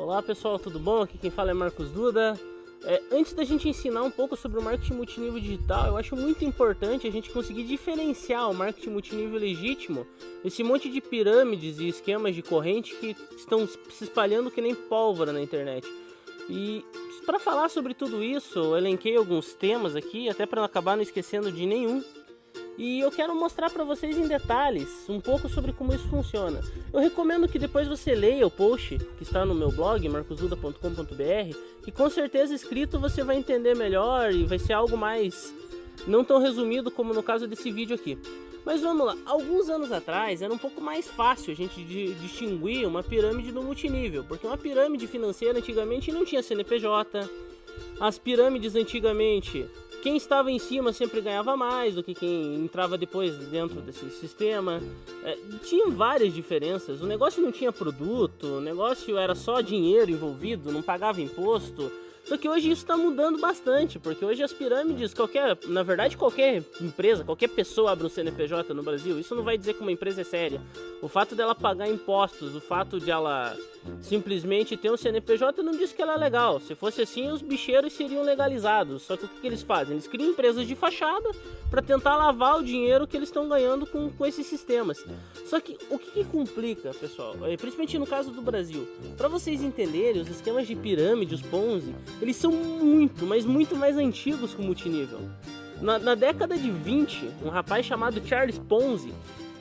Olá pessoal, tudo bom? Aqui quem fala é Marcos Duda. Antes da gente ensinar um pouco sobre o marketing multinível digital, eu acho muito importante a gente conseguir diferenciar o marketing multinível legítimo, esse monte de pirâmides e esquemas de corrente que estão se espalhando que nem pólvora na internet. E para falar sobre tudo isso, eu elenquei alguns temas aqui, até para não acabar não esquecendo de nenhum. E eu quero mostrar para vocês em detalhes um pouco sobre como isso funciona. Eu recomendo que depois você leia o post que está no meu blog, marcosduda.com.br, que com certeza escrito você vai entender melhor e vai ser algo mais não tão resumido como no caso desse vídeo aqui. Mas vamos lá, alguns anos atrás era um pouco mais fácil a gente distinguir uma pirâmide do multinível, porque uma pirâmide financeira antigamente não tinha CNPJ, as pirâmides antigamente, quem estava em cima sempre ganhava mais do que quem entrava depois dentro desse sistema. Tinha várias diferenças, o negócio não tinha produto, o negócio era só dinheiro envolvido, não pagava imposto. Só que hoje isso está mudando bastante, porque hoje as pirâmides, na verdade qualquer empresa, qualquer pessoa abre um CNPJ no Brasil, isso não vai dizer que uma empresa é séria. O fato dela pagar impostos, o fato de ela simplesmente ter um CNPJ não diz que ela é legal. Se fosse assim, os bicheiros seriam legalizados. Só que o que eles fazem? Eles criam empresas de fachada para tentar lavar o dinheiro que eles estão ganhando com esses sistemas. Só que o que complica, pessoal, principalmente no caso do Brasil, para vocês entenderem, os esquemas de pirâmide, os Ponzi, eles são muito, mas muito mais antigos que o multinível. Na década de 20, um rapaz chamado Charles Ponzi,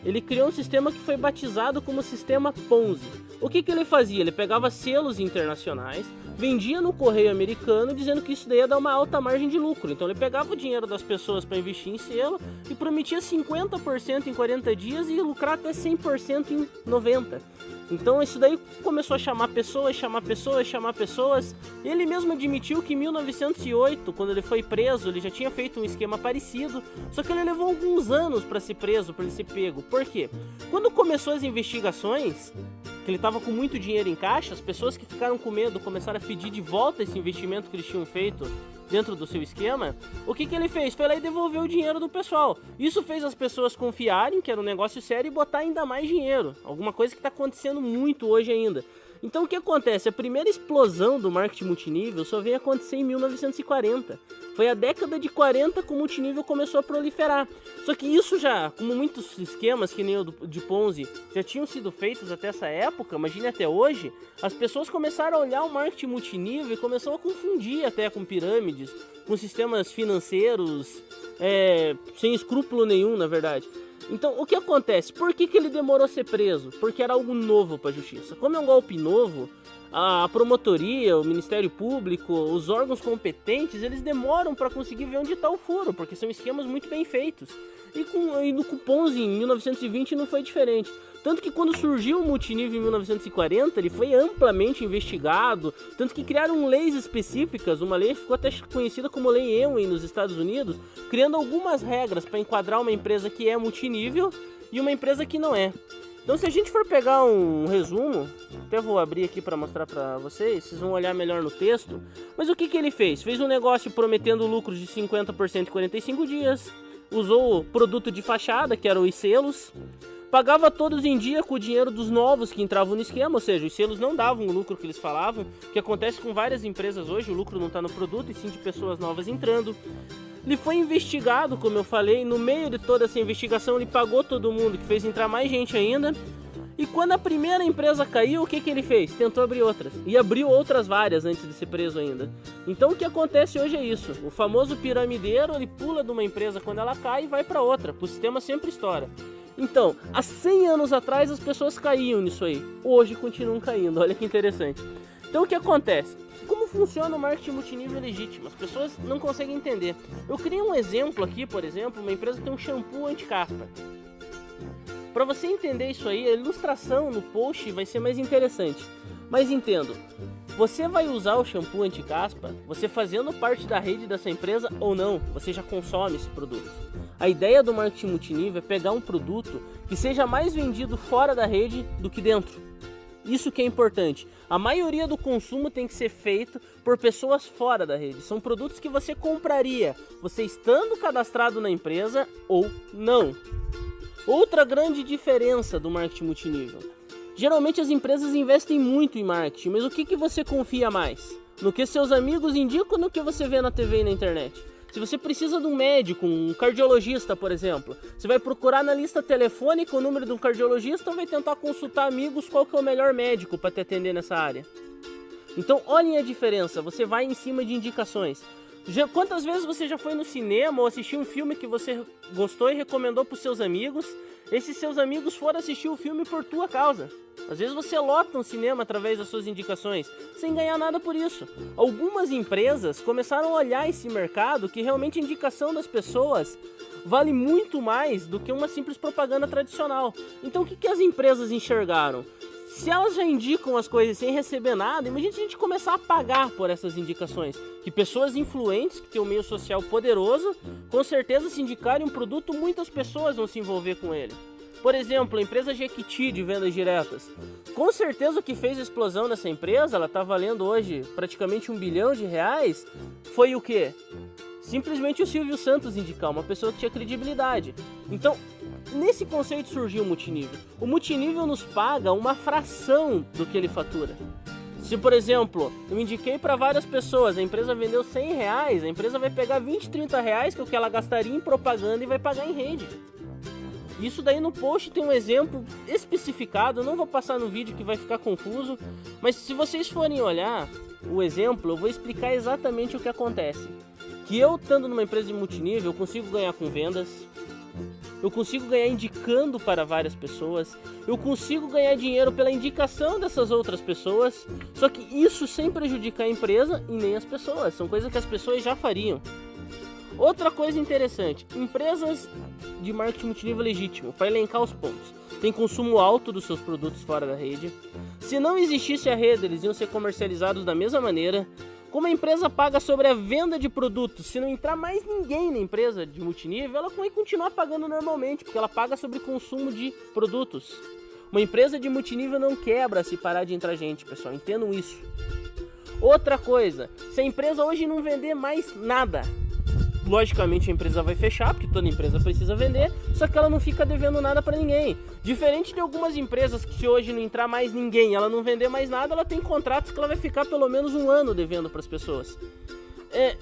ele criou um sistema que foi batizado como Sistema Ponzi. O que ele fazia? Ele pegava selos internacionais, vendia no correio americano, dizendo que isso daí ia dar uma alta margem de lucro. Então ele pegava o dinheiro das pessoas para investir em selo e prometia 50% em 40 dias e lucrar até 100% em 90. Então isso daí começou a chamar pessoas. Ele mesmo admitiu que em 1908, quando ele foi preso, ele já tinha feito um esquema parecido, só que ele levou alguns anos para ser preso, para ele ser pego. Por quê? Quando começou as investigações, que ele estava com muito dinheiro em caixa, as pessoas que ficaram com medo começaram a pedir de volta esse investimento que eles tinham feito dentro do seu esquema. O que ele fez? Foi lá e devolveu o dinheiro do pessoal. Isso fez as pessoas confiarem que era um negócio sério e botar ainda mais dinheiro. Alguma coisa que está acontecendo muito hoje ainda. Então o que acontece? A primeira explosão do marketing multinível só veio acontecer em 1940. Foi a década de 40 que o multinível começou a proliferar. Só que isso já, como muitos esquemas que nem o de Ponzi já tinham sido feitos até essa época, imagine até hoje, as pessoas começaram a olhar o marketing multinível e começaram a confundir até com pirâmides, com sistemas financeiros, sem escrúpulo nenhum, na verdade. Então, o que acontece? Por que ele demorou a ser preso? Porque era algo novo para a justiça. Como é um golpe novo, a promotoria, o Ministério Público, os órgãos competentes, eles demoram para conseguir ver onde está o furo, porque são esquemas muito bem feitos. E no Ponzi, em 1920, não foi diferente. Tanto que quando surgiu o multinível em 1940, ele foi amplamente investigado, tanto que criaram leis específicas, uma lei ficou até conhecida como Lei Ewing nos Estados Unidos, criando algumas regras para enquadrar uma empresa que é multinível e uma empresa que não é. Então se a gente for pegar um resumo, até vou abrir aqui para mostrar para vocês vão olhar melhor no texto, mas o que ele fez? Fez um negócio prometendo lucros de 50% em 45 dias, usou o produto de fachada, que eram os selos, pagava todos em dia com o dinheiro dos novos que entravam no esquema, ou seja, os selos não davam o lucro que eles falavam, que acontece com várias empresas hoje, o lucro não está no produto e sim de pessoas novas entrando. Ele foi investigado, como eu falei, no meio de toda essa investigação ele pagou todo mundo, que fez entrar mais gente ainda. E quando a primeira empresa caiu, o que ele fez? Tentou abrir outras. E abriu outras várias antes de ser preso ainda. Então o que acontece hoje é isso. O famoso piramideiro, ele pula de uma empresa quando ela cai e vai para outra. O sistema sempre estoura. Então, há 100 anos atrás as pessoas caíam nisso aí. Hoje continuam caindo, olha que interessante. Então o que acontece? Como funciona o marketing multinível legítimo? As pessoas não conseguem entender. Eu criei um exemplo aqui, por exemplo, uma empresa que tem um shampoo anti-caspa. Para você entender isso aí, a ilustração no post vai ser mais interessante. Mas entendo, você vai usar o shampoo anti-caspa, você fazendo parte da rede dessa empresa ou não, você já consome esse produto. A ideia do marketing multinível é pegar um produto que seja mais vendido fora da rede do que dentro. Isso que é importante. A maioria do consumo tem que ser feito por pessoas fora da rede. São produtos que você compraria, você estando cadastrado na empresa ou não. Outra grande diferença do marketing multinível. Geralmente as empresas investem muito em marketing, mas o que você confia mais? No que seus amigos indicam ou no que você vê na TV e na internet? Se você precisa de um médico, um cardiologista, por exemplo, você vai procurar na lista telefônica o número de um cardiologista ou vai tentar consultar amigos qual que é o melhor médico para te atender nessa área? Então olhem a diferença, você vai em cima de indicações. Quantas vezes você já foi no cinema ou assistiu um filme que você gostou e recomendou para os seus amigos? Esses seus amigos foram assistir o filme por tua causa. Às vezes você lota um cinema através das suas indicações, sem ganhar nada por isso. Algumas empresas começaram a olhar esse mercado que realmente a indicação das pessoas vale muito mais do que uma simples propaganda tradicional. Então o que as empresas enxergaram? Se elas já indicam as coisas sem receber nada, imagina se a gente começar a pagar por essas indicações. Que pessoas influentes, que têm um meio social poderoso, com certeza se indicarem um produto, muitas pessoas vão se envolver com ele. Por exemplo, a empresa Jequiti de vendas diretas. Com certeza o que fez a explosão nessa empresa, ela está valendo hoje praticamente R$1 bilhão, foi o quê? Simplesmente o Silvio Santos indicar, uma pessoa que tinha credibilidade. Então, nesse conceito surgiu o multinível. O multinível nos paga uma fração do que ele fatura. Se, por exemplo, eu indiquei para várias pessoas, a empresa vendeu R$100, a empresa vai pegar 20, 30 reais, que é o que ela gastaria em propaganda, e vai pagar em rede. Isso daí no post tem um exemplo especificado, eu não vou passar no vídeo que vai ficar confuso, mas se vocês forem olhar o exemplo, eu vou explicar exatamente o que acontece. Que eu, estando numa empresa de multinível, eu consigo ganhar com vendas, eu consigo ganhar indicando para várias pessoas, eu consigo ganhar dinheiro pela indicação dessas outras pessoas, só que isso sem prejudicar a empresa e nem as pessoas, são coisas que as pessoas já fariam. Outra coisa interessante, empresas de marketing multinível legítimo, para elencar os pontos, tem consumo alto dos seus produtos fora da rede. Se não existisse a rede, eles iam ser comercializados da mesma maneira. Como a empresa paga sobre a venda de produtos, se não entrar mais ninguém na empresa de multinível, ela vai continuar pagando normalmente, porque ela paga sobre consumo de produtos. Uma empresa de multinível não quebra se parar de entrar gente, pessoal, entendam isso. Outra coisa, se a empresa hoje não vender mais nada, logicamente a empresa vai fechar, porque toda empresa precisa vender, só que ela não fica devendo nada para ninguém. Diferente de algumas empresas que se hoje não entrar mais ninguém, ela não vender mais nada, ela tem contratos que ela vai ficar pelo menos 1 ano devendo para as pessoas.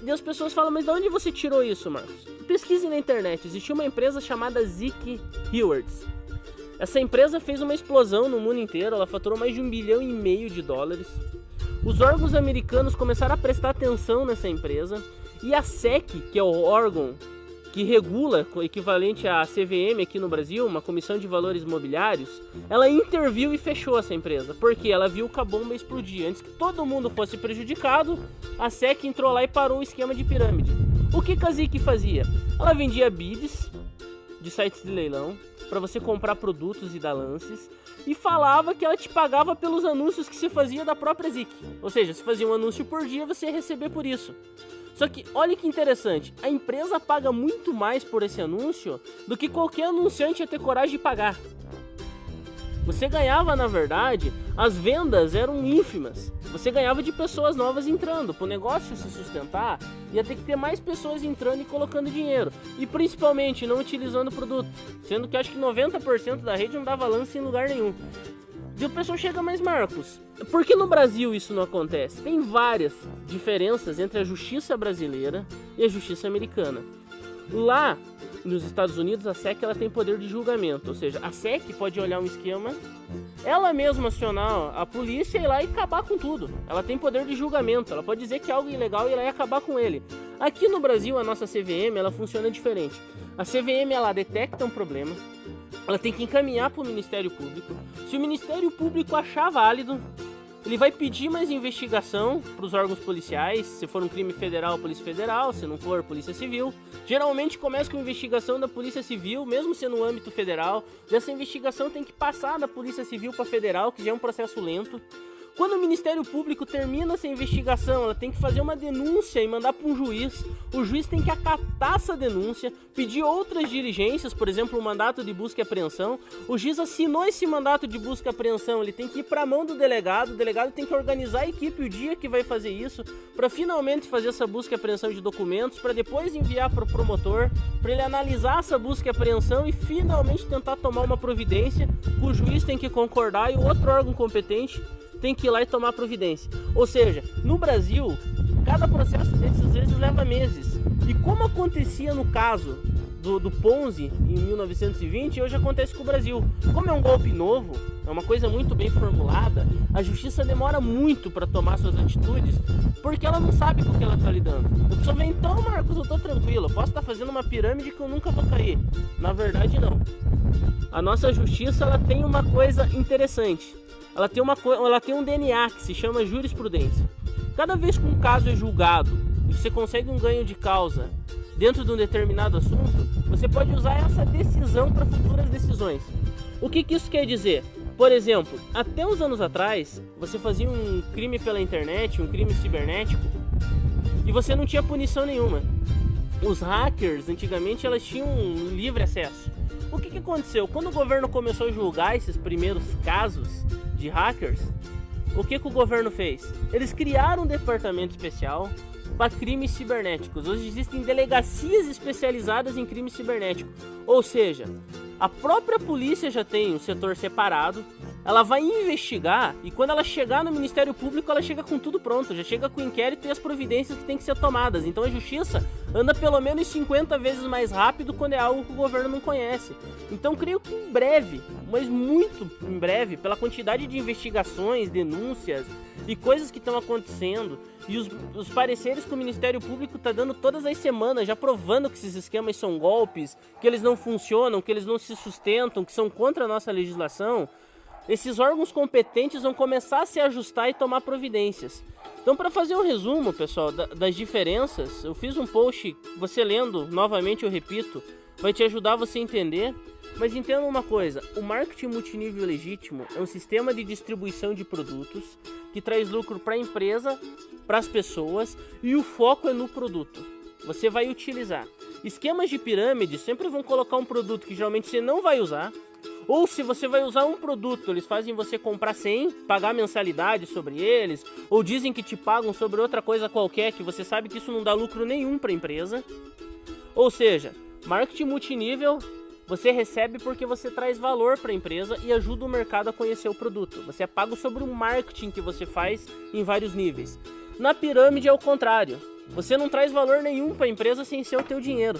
E as pessoas falam, mas de onde você tirou isso, Marcos? Pesquise na internet, existiu uma empresa chamada Zeke Rewards. Essa empresa fez uma explosão no mundo inteiro, ela faturou mais de $1,5 bilhão. Os órgãos americanos começaram a prestar atenção nessa empresa, e a SEC, que é o órgão que regula, o equivalente à CVM aqui no Brasil, uma comissão de valores imobiliários, ela interviu e fechou essa empresa, porque ela viu que a bomba explodir. Antes que todo mundo fosse prejudicado, a SEC entrou lá e parou o esquema de pirâmide. O que a Zeke fazia? Ela vendia bids de sites de leilão, para você comprar produtos e dar lances, e falava que ela te pagava pelos anúncios que se fazia da própria Zeke. Ou seja, se fazia um anúncio por dia, você ia receber por isso. Só que, olha que interessante, a empresa paga muito mais por esse anúncio do que qualquer anunciante ia ter coragem de pagar. Você ganhava, na verdade, as vendas eram ínfimas. Você ganhava de pessoas novas entrando. Para o negócio se sustentar, ia ter que ter mais pessoas entrando e colocando dinheiro. E principalmente não utilizando o produto. Sendo que acho que 90% da rede não dava lance em lugar nenhum. E o pessoal chega, mais Marcos, por que no Brasil isso não acontece? Tem várias diferenças entre a justiça brasileira e a justiça americana. Lá nos Estados Unidos, a SEC ela tem poder de julgamento, ou seja, a SEC pode olhar um esquema, ela mesma acionar a polícia e ir lá e acabar com tudo. Ela tem poder de julgamento, ela pode dizer que é algo ilegal e ir lá e acabar com ele. Aqui no Brasil, a nossa CVM ela funciona diferente. A CVM ela detecta um problema, ela tem que encaminhar para o Ministério Público. Se o Ministério Público achar válido, ele vai pedir mais investigação para os órgãos policiais. Se for um crime federal, Polícia Federal. Se não for, Polícia Civil. Geralmente começa com investigação da Polícia Civil, mesmo sendo no âmbito federal. Dessa investigação tem que passar da Polícia Civil para Federal, que já é um processo lento. Quando o Ministério Público termina essa investigação, ela tem que fazer uma denúncia e mandar para um juiz. O juiz tem que acatar essa denúncia, pedir outras diligências, por exemplo, um mandato de busca e apreensão. O juiz assinou esse mandato de busca e apreensão, ele tem que ir para a mão do delegado. O delegado tem que organizar a equipe o dia que vai fazer isso, para finalmente fazer essa busca e apreensão de documentos, para depois enviar para o promotor, para ele analisar essa busca e apreensão e finalmente tentar tomar uma providência. O juiz tem que concordar e o outro órgão competente tem que ir lá e tomar providência. Ou seja, no Brasil, cada processo desses às vezes leva meses. E como acontecia no caso do Ponzi em 1920, hoje acontece com o Brasil. Como é um golpe novo, é uma coisa muito bem formulada, a justiça demora muito para tomar suas atitudes, porque ela não sabe com o que ela está lidando. A pessoa vem, então, Marcos, eu estou tranquilo, eu posso estar fazendo uma pirâmide que eu nunca vou cair. Na verdade, não. A nossa justiça, ela tem uma coisa interessante. Ela tem um DNA que se chama jurisprudência. Cada vez que um caso é julgado e você consegue um ganho de causa dentro de um determinado assunto, você pode usar essa decisão para futuras decisões. O que isso quer dizer? Por exemplo, até uns anos atrás, você fazia um crime pela internet, um crime cibernético, e você não tinha punição nenhuma. Os hackers, antigamente, elas tinham um livre acesso. O que aconteceu? Quando o governo começou a julgar esses primeiros casos de hackers, o que o governo fez? Eles criaram um departamento especial para crimes cibernéticos. Hoje existem delegacias especializadas em crime cibernético. Ou seja, a própria polícia já tem um setor separado, ela vai investigar e quando ela chegar no Ministério Público, ela chega com tudo pronto, já chega com o inquérito e as providências que tem que ser tomadas. Então a justiça anda pelo menos 50 vezes mais rápido quando é algo que o governo não conhece. Então creio que em breve, mas muito em breve, pela quantidade de investigações, denúncias e coisas que estão acontecendo e os pareceres que o Ministério Público está dando todas as semanas, já provando que esses esquemas são golpes, que eles não funcionam, que eles não se sustentam, que são contra a nossa legislação, esses órgãos competentes vão começar a se ajustar e tomar providências. Então, para fazer um resumo, pessoal, das diferenças, eu fiz um post, você lendo, novamente eu repito, vai te ajudar você a entender. Mas entenda uma coisa, o marketing multinível legítimo é um sistema de distribuição de produtos que traz lucro para a empresa, para as pessoas, e o foco é no produto. Você vai utilizar. Esquemas de pirâmide sempre vão colocar um produto que geralmente você não vai usar, ou se você vai usar um produto, eles fazem você comprar 100, pagar mensalidade sobre eles, ou dizem que te pagam sobre outra coisa qualquer, que você sabe que isso não dá lucro nenhum para a empresa. Ou seja, marketing multinível, você recebe porque você traz valor para a empresa e ajuda o mercado a conhecer o produto. Você é pago sobre o marketing que você faz em vários níveis. Na pirâmide é o contrário. Você não traz valor nenhum para a empresa sem ser o teu dinheiro.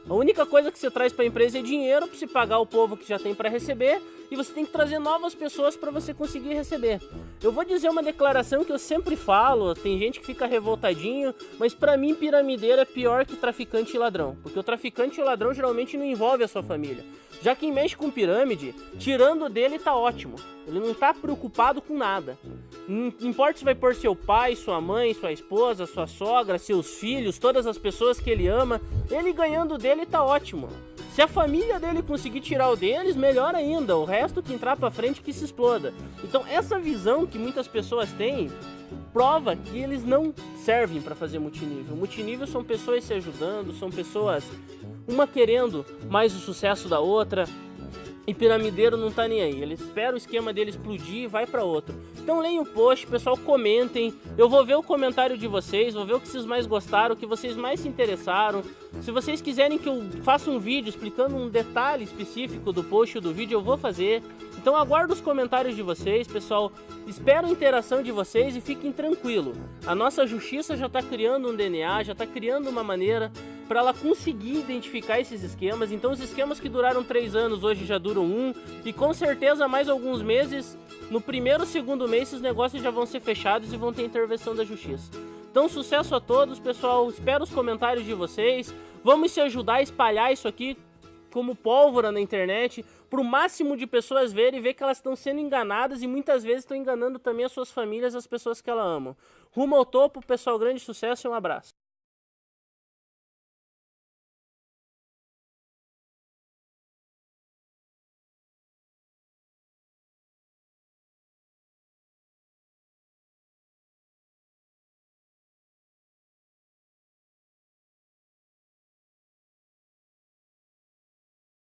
A única coisa que você traz para a empresa é dinheiro para você pagar o povo que já tem para receber e você tem que trazer novas pessoas para você conseguir receber. Eu vou dizer uma declaração que eu sempre falo, tem gente que fica revoltadinho, mas para mim piramideiro é pior que traficante e ladrão, porque o traficante e o ladrão geralmente não envolve a sua família. Já quem mexe com pirâmide, tirando dele tá ótimo, ele não tá preocupado com nada. Não importa se vai pôr seu pai, sua mãe, sua esposa, sua sogra, seus filhos, todas as pessoas que ele ama, ele ganhando dele tá ótimo. Se a família dele conseguir tirar o deles, melhor ainda, o resto que entrar pra frente que se exploda. Então essa visão que muitas pessoas têm, prova que eles não servem para fazer multinível. Multinível são pessoas se ajudando, são pessoas, uma querendo mais o sucesso da outra, e piramideiro não tá nem aí, ele espera o esquema dele explodir e vai para outro. Então leiam o post, pessoal, comentem, eu vou ver o comentário de vocês, vou ver o que vocês mais gostaram, o que vocês mais se interessaram. Se vocês quiserem que eu faça um vídeo explicando um detalhe específico do post ou do vídeo, eu vou fazer. Então aguardo os comentários de vocês, pessoal, espero a interação de vocês e fiquem tranquilos. A nossa justiça já está criando um DNA, já está criando uma maneira para ela conseguir identificar esses esquemas. Então os esquemas que duraram 3 anos hoje já duram 1, e com certeza mais alguns meses, no primeiro ou segundo mês, esses negócios já vão ser fechados e vão ter intervenção da justiça. Então sucesso a todos, pessoal, espero os comentários de vocês, vamos se ajudar a espalhar isso aqui como pólvora na internet, para o máximo de pessoas verem e ver que elas estão sendo enganadas e muitas vezes estão enganando também as suas famílias, as pessoas que elas amam. Rumo ao topo, pessoal, grande sucesso e um abraço.